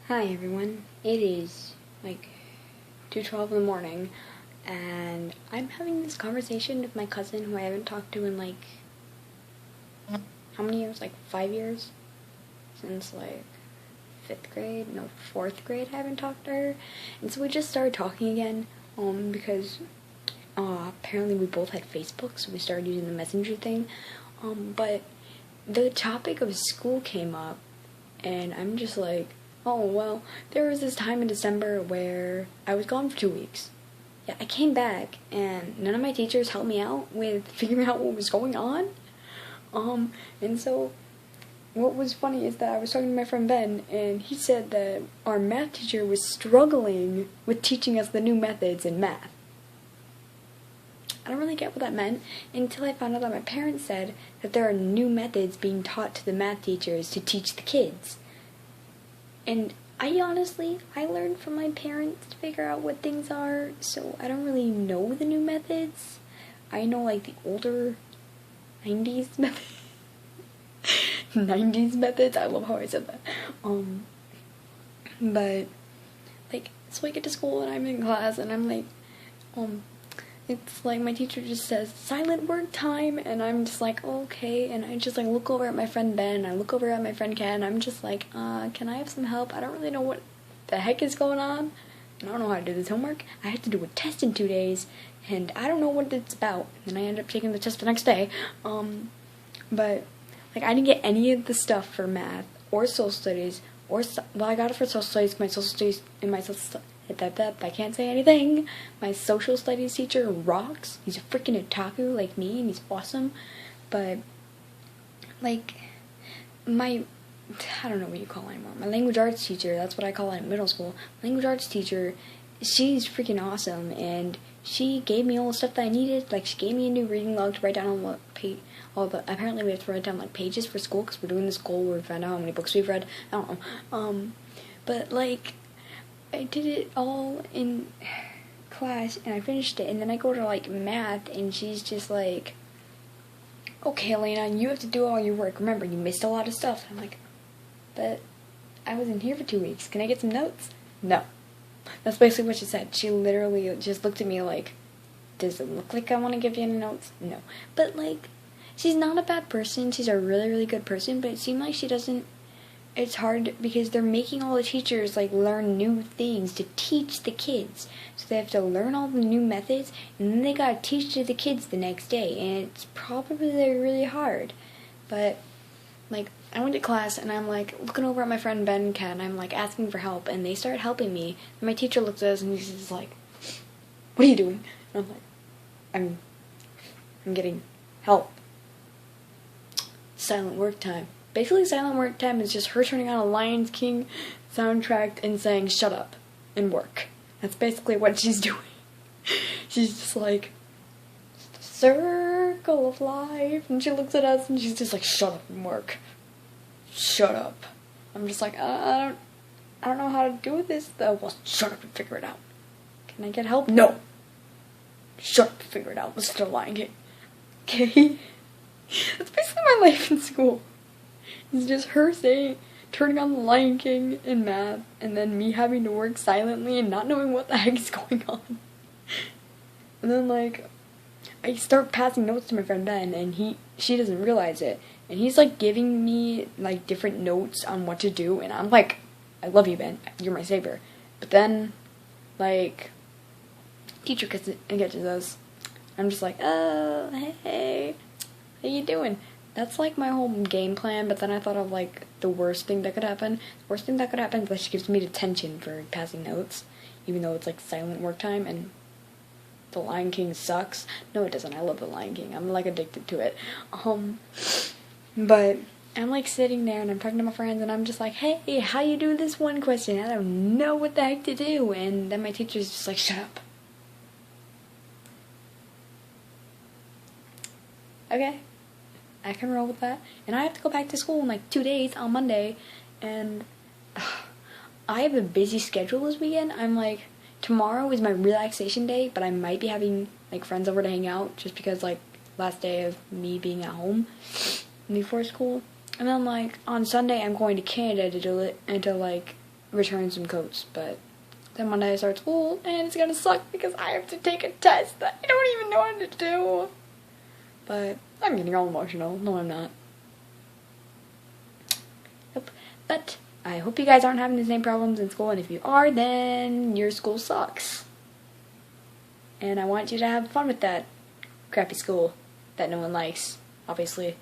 Hi everyone, it is like 2:12 in the morning and I'm having this conversation with my cousin who I haven't talked to in like, how many years? Like 5 years? Since like 5th grade? No, 4th grade I haven't talked to her. And so we just started talking again because apparently we both had Facebook, so we started using the messenger thing. But the topic of school came up and I'm just like, oh, well, there was this time in December where I was gone for 2 weeks. Yeah, I came back, and none of my teachers helped me out with figuring out what was going on. And so, what was funny is that I was talking to my friend Ben, and he said that our math teacher was struggling with teaching us the new methods in math. I don't really get what that meant until I found out that my parents said that there are new methods being taught to the math teachers to teach the kids. And I learned from my parents to figure out what things are, so I don't really know the new methods. I know like the older 90s methods. 90s methods, I love how I said that. But, like, so I get to school and I'm in class and I'm like, it's like my teacher just says silent work time, and I'm just like, oh, okay, and I just like look over at my friend Ben, I look over at my friend Ken, I'm just like, can I have some help? I don't really know what the heck is going on. I don't know how to do this homework. I have to do a test in 2 days, and I don't know what it's about. And I end up taking the test the next day. But like I didn't get any of the stuff for math or social studies well, I got it for social studies. My social studies and my social I can't say anything. My social studies teacher rocks. He's a freaking otaku like me, and he's awesome. But like I don't know what you call it anymore. My language arts teacher, that's what I call it in middle school. Language arts teacher, she's freaking awesome, and she gave me all the stuff that I needed. Like, she gave me a new reading log to write down on what page. Apparently we have to write down like pages for school because we're doing this goal where we find out how many books we've read. I don't know. But like, I did it all in class and I finished it, and then I go to like math and she's just like, okay, Elena, you have to do all your work. Remember, you missed a lot of stuff. I'm like, but I wasn't here for 2 weeks. Can I get some notes? No. That's basically what she said. She literally just looked at me like, does it look like I want to give you any notes? No. But like, she's not a bad person. She's a really, really good person, but it seemed like she doesn't. It's hard because they're making all the teachers like learn new things to teach the kids. So they have to learn all the new methods, and then they gotta teach to the kids the next day, and it's probably really hard. But like, I went to class and I'm like looking over at my friend Ben and Ken, and I'm like asking for help, and they start helping me. And my teacher looks at us and he's just like, "What are you doing?" And I'm like, I'm getting help. Silent work time. Basically, silent work time is just her turning on a Lion King soundtrack and saying, "Shut up," and work. That's basically what she's doing. She's just like, circle of life, and she looks at us and she's just like, "Shut up and work. Shut up." I'm just like, I don't know how to do this though. Well, shut up and figure it out. Can I get help? No. Shut up and figure it out. Listen to Lion King. Okay? That's basically my life in school. It's just her turning on the Lion King in math, and then me having to work silently and not knowing what the heck is going on. And then like, I start passing notes to my friend Ben, and she doesn't realize it, and he's like giving me like different notes on what to do, and I'm like, I love you, Ben, you're my savior. But then, like, teacher catches us. I'm just like, oh, hey, how you doing? That's like my whole game plan, but then I thought of like the worst thing that could happen. The worst thing that could happen is that she gives me detention for passing notes, even though it's like silent work time, and The Lion King sucks. No, it doesn't. I love The Lion King. I'm like addicted to it. But I'm like sitting there and I'm talking to my friends and I'm just like, hey, how you do this one question? I don't know what the heck to do. And then my teacher's just like, shut up. Okay, I can roll with that. And I have to go back to school in like 2 days on Monday, and I have a busy schedule this weekend. I'm like, tomorrow is my relaxation day, but I might be having like friends over to hang out just because like last day of me being at home before school. And then like on Sunday I'm going to Canada to do it, and to like return some coats, but then Monday I start school, and it's gonna suck because I have to take a test that I don't even know how to do. But I'm getting all emotional. No, I'm not. Nope. But I hope you guys aren't having the same problems in school, and if you are, then your school sucks. And I want you to have fun with that crappy school that no one likes, obviously.